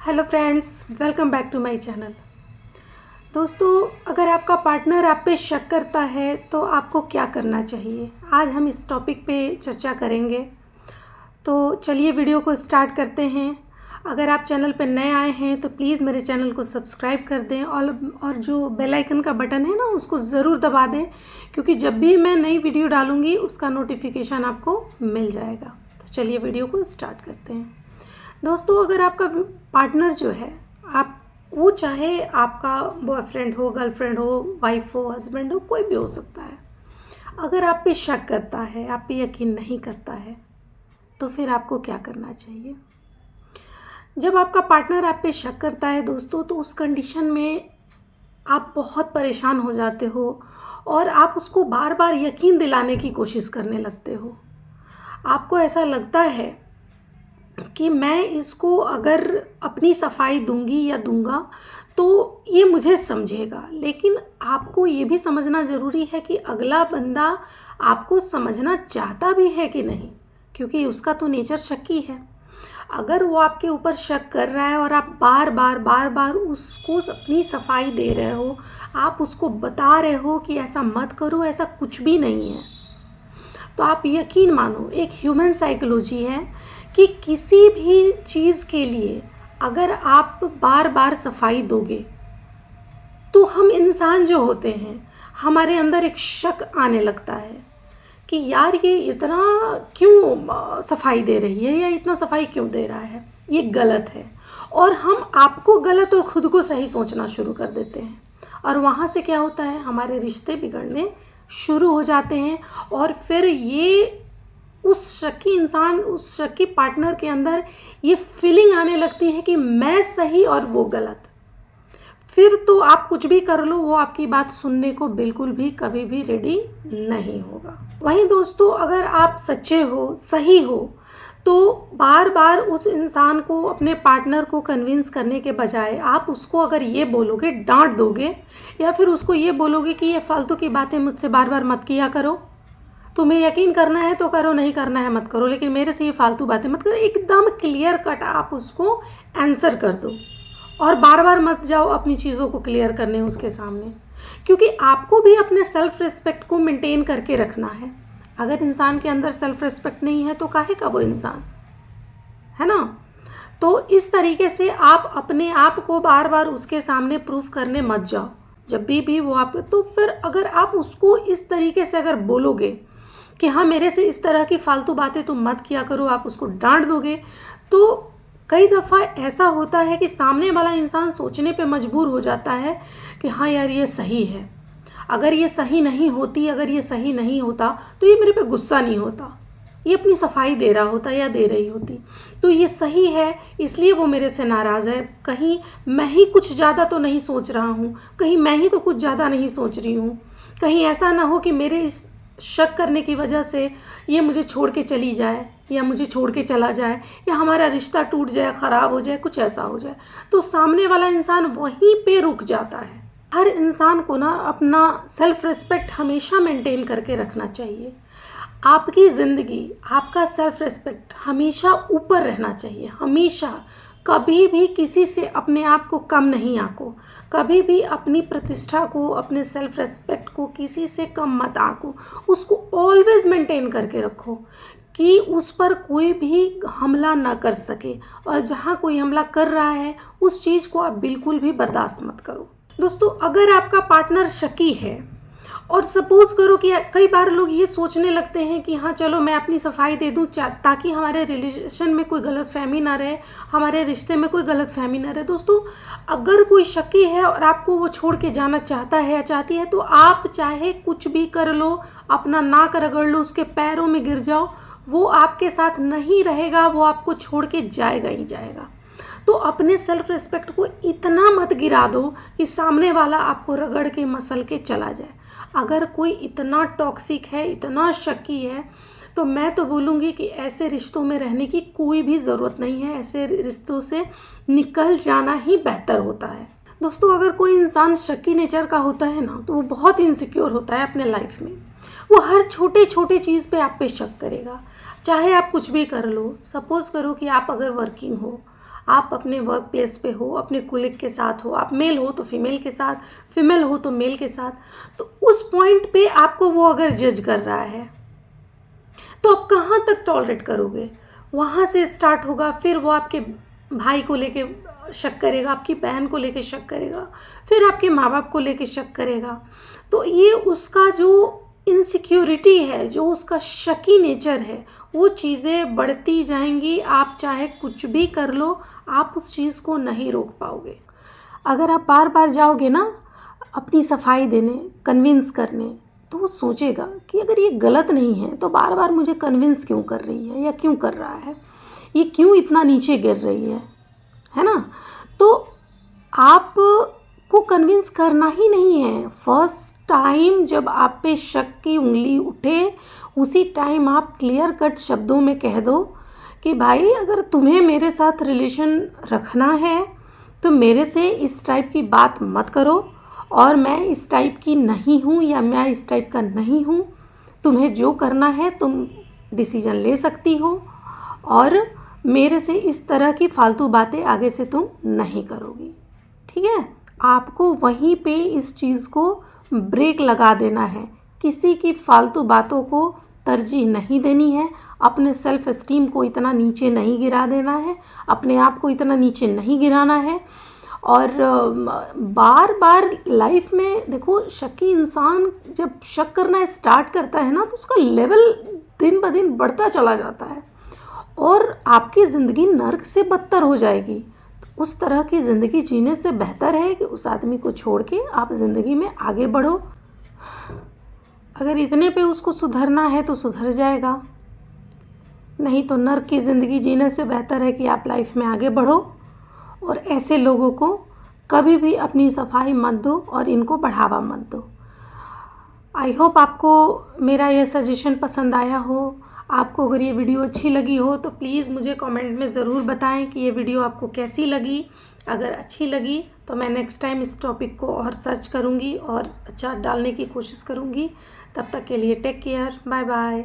Hello friends, welcome back to my channel. दोस्तों, अगर आपका पार्टनर आप पे शक करता है तो आपको क्या करना चाहिए, आज हम इस टॉपिक पे चर्चा करेंगे। तो चलिए वीडियो को स्टार्ट करते हैं। अगर आप चैनल पे नए आए हैं तो प्लीज़ मेरे चैनल को सब्सक्राइब कर दें और जो बेल आइकन का बटन है ना उसको ज़रूर दबा दें, क्योंकि जब भी मैं नई वीडियो डालूँगी उसका नोटिफिकेशन आपको मिल जाएगा। तो चलिए वीडियो को स्टार्ट करते हैं। दोस्तों, अगर आपका पार्टनर जो है, आप वो चाहे आपका बॉयफ्रेंड हो, गर्लफ्रेंड हो, वाइफ हो, हस्बैंड हो, कोई भी हो सकता है, अगर आप पे शक करता है, आप पे यकीन नहीं करता है, तो फिर आपको क्या करना चाहिए। जब आपका पार्टनर आप पे शक करता है दोस्तों, तो उस कंडीशन में आप बहुत परेशान हो जाते हो और आप उसको बार बार यकीन दिलाने की कोशिश करने लगते हो। आपको ऐसा लगता है कि मैं इसको अगर अपनी सफाई दूंगी या दूंगा तो ये मुझे समझेगा, लेकिन आपको ये भी समझना ज़रूरी है कि अगला बंदा आपको समझना चाहता भी है कि नहीं, क्योंकि उसका तो नेचर शक्की है। अगर वो आपके ऊपर शक कर रहा है और आप बार बार उसको अपनी सफाई दे रहे हो, आप उसको बता रहे हो कि ऐसा मत करो, ऐसा कुछ भी नहीं है, तो आप यकीन मानो, एक ह्यूमन साइकोलॉजी है कि किसी भी चीज़ के लिए अगर आप बार बार सफाई दोगे तो हम इंसान जो होते हैं, हमारे अंदर एक शक आने लगता है कि यार ये इतना क्यों सफाई दे रही है या इतना सफाई क्यों दे रहा है, ये गलत है। और हम आपको गलत और ख़ुद को सही सोचना शुरू कर देते हैं, और वहाँ से क्या होता है, हमारे रिश्ते बिगड़ने शुरू हो जाते हैं। और फिर ये उस शक्की इंसान, उस शक्की पार्टनर के अंदर ये फीलिंग आने लगती है कि मैं सही और वो गलत। फिर तो आप कुछ भी कर लो, वो आपकी बात सुनने को बिल्कुल भी कभी भी रेडी नहीं होगा। वहीं दोस्तों, अगर आप सच्चे हो, सही हो, तो बार बार उस इंसान को, अपने पार्टनर को कन्विंस करने के बजाय आप उसको अगर ये बोलोगे, डांट दोगे, या फिर उसको ये बोलोगे कि ये फालतू की बातें मुझसे बार बार मत किया करो, तुम्हें यकीन करना है तो करो, नहीं करना है मत करो, लेकिन मेरे से ये फालतू बातें मत करो, एकदम क्लियर कट आप उसको आंसर कर दो। और बार बार मत जाओ अपनी चीज़ों को क्लियर करने उसके सामने, क्योंकि आपको भी अपने सेल्फ रिस्पेक्ट को मेंटेन करके रखना है। अगर इंसान के अंदर सेल्फ रिस्पेक्ट नहीं है तो काहे का वो इंसान है ना। तो इस तरीके से आप अपने आप को बार बार उसके सामने प्रूफ करने मत जाओ। जब भी वो आप, तो फिर अगर आप उसको इस तरीके से अगर बोलोगे कि हाँ, मेरे से इस तरह की फालतू बातें तुम मत किया करो, आप उसको डांट दोगे, तो कई दफ़ा ऐसा होता है कि सामने वाला इंसान सोचने पे मजबूर हो जाता है कि हाँ यार, ये सही है। अगर ये सही नहीं होती, अगर ये सही नहीं होता तो ये मेरे पे गुस्सा नहीं होता, ये अपनी सफाई दे रहा होता या दे रही होती। तो ये सही है, इसलिए वो मेरे से नाराज़ है। कहीं मैं ही कुछ ज़्यादा तो नहीं सोच रहा हूँ, कहीं मैं ही तो कुछ ज़्यादा नहीं सोच रही हूँ, कहीं ऐसा ना हो कि मेरे इस शक करने की वजह से ये मुझे छोड़ के चली जाए, या मुझे छोड़ के चला जाए, या हमारा रिश्ता टूट जाए, ख़राब हो जाए, कुछ ऐसा हो जाए। तो सामने वाला इंसान वहीं पे रुक जाता है। हर इंसान को ना अपना सेल्फ रिस्पेक्ट हमेशा मेंटेन करके रखना चाहिए। आपकी ज़िंदगी, आपका सेल्फ रिस्पेक्ट हमेशा ऊपर रहना चाहिए, हमेशा। कभी भी किसी से अपने आप को कम नहीं आंको, कभी भी अपनी प्रतिष्ठा को, अपने सेल्फ रिस्पेक्ट को किसी से कम मत आंको। उसको ऑलवेज मेंटेन करके रखो कि उस पर कोई भी हमला ना कर सके, और जहाँ कोई हमला कर रहा है उस चीज़ को आप बिल्कुल भी बर्दाश्त मत करो। दोस्तों, अगर आपका पार्टनर शकी है, और सपोज़ करो कि कई बार लोग ये सोचने लगते हैं कि हाँ चलो मैं अपनी सफाई दे दूँ ताकि हमारे रिलेशन में कोई गलतफहमी ना रहे, हमारे रिश्ते में कोई गलतफहमी ना रहे। दोस्तों, अगर कोई शकी है और आपको वो छोड़ के जाना चाहता है या चाहती है, तो आप चाहे कुछ भी कर लो, अपना नाक रगड़ लो, उसके पैरों में गिर जाओ, वो आपके साथ नहीं रहेगा, वो आपको छोड़ के जाएगा ही जाएगा। तो अपने सेल्फ रिस्पेक्ट को इतना मत गिरा दो कि सामने वाला आपको रगड़ के मसल के चला जाए। अगर कोई इतना टॉक्सिक है, इतना शकी है, तो मैं तो बोलूँगी कि ऐसे रिश्तों में रहने की कोई भी ज़रूरत नहीं है। ऐसे रिश्तों से निकल जाना ही बेहतर होता है। दोस्तों, अगर कोई इंसान शकी नेचर का होता है ना, तो वो बहुत इनसिक्योर होता है अपने लाइफ में। वो हर छोटे छोटे चीज़ पे आप पे शक करेगा, चाहे आप कुछ भी कर लो। सपोज़ करो कि आप अगर वर्किंग हो, आप अपने वर्क प्लेस पे हो, अपने कुलीग के साथ हो, आप मेल हो तो फीमेल के साथ, फीमेल हो तो मेल के साथ, तो उस पॉइंट पे आपको वो अगर जज कर रहा है तो आप कहाँ तक टॉलरेट करोगे? वहाँ से स्टार्ट होगा, फिर वो आपके भाई को लेके शक करेगा, आपकी बहन को लेके शक करेगा, फिर आपके माँ बाप को लेके शक करेगा। तो ये उसका जो इनसिक्योरिटी है, जो उसका शकी नेचर है, वो चीज़ें बढ़ती जाएंगी। आप चाहे कुछ भी कर लो, आप उस चीज़ को नहीं रोक पाओगे। अगर आप बार बार जाओगे ना अपनी सफाई देने, कन्विंस करने, तो वो सोचेगा कि अगर ये गलत नहीं है तो बार बार मुझे कन्विंस क्यों कर रही है या क्यों कर रहा है, ये क्यों इतना नीचे गिर रही है ना? तो आप को कन्विंस करना ही नहीं है। फर्स्ट टाइम जब आप पे शक की उंगली उठे, उसी टाइम आप क्लियर कट शब्दों में कह दो कि भाई अगर तुम्हें मेरे साथ रिलेशन रखना है तो मेरे से इस टाइप की बात मत करो, और मैं इस टाइप की नहीं हूँ या मैं इस टाइप का नहीं हूँ। तुम्हें जो करना है तुम डिसीजन ले सकती हो, और मेरे से इस तरह की फालतू बातें आगे से तुम नहीं करोगी, ठीक है? आपको वहीं पे इस चीज़ को ब्रेक लगा देना है। किसी की फालतू बातों को तरजीह नहीं देनी है, अपने सेल्फ एस्टीम को इतना नीचे नहीं गिरा देना है, अपने आप को इतना नीचे नहीं गिराना है। और बार बार लाइफ में देखो, शकी इंसान जब शक करना स्टार्ट करता है ना तो उसका लेवल दिन ब दिन बढ़ता चला जाता है और आपकी ज़िंदगी नर्क से बदतर हो जाएगी। तो उस तरह की ज़िंदगी जीने से बेहतर है कि उस आदमी को छोड़ के आप ज़िंदगी में आगे बढ़ो। अगर इतने पे उसको सुधरना है तो सुधर जाएगा, नहीं तो नर्क की ज़िंदगी जीने से बेहतर है कि आप लाइफ में आगे बढ़ो और ऐसे लोगों को कभी भी अपनी सफाई मत दो और इनको बढ़ावा मत दो। आई होप आपको मेरा ये सजेशन पसंद आया हो। आपको अगर ये वीडियो अच्छी लगी हो तो प्लीज़ मुझे कमेंट में ज़रूर बताएं कि ये वीडियो आपको कैसी लगी। अगर अच्छी लगी तो मैं नेक्स्ट टाइम इस टॉपिक को और सर्च करूँगी और अच्छा डालने की कोशिश करूँगी। तब तक के लिए टेक केयर, बाय बाय।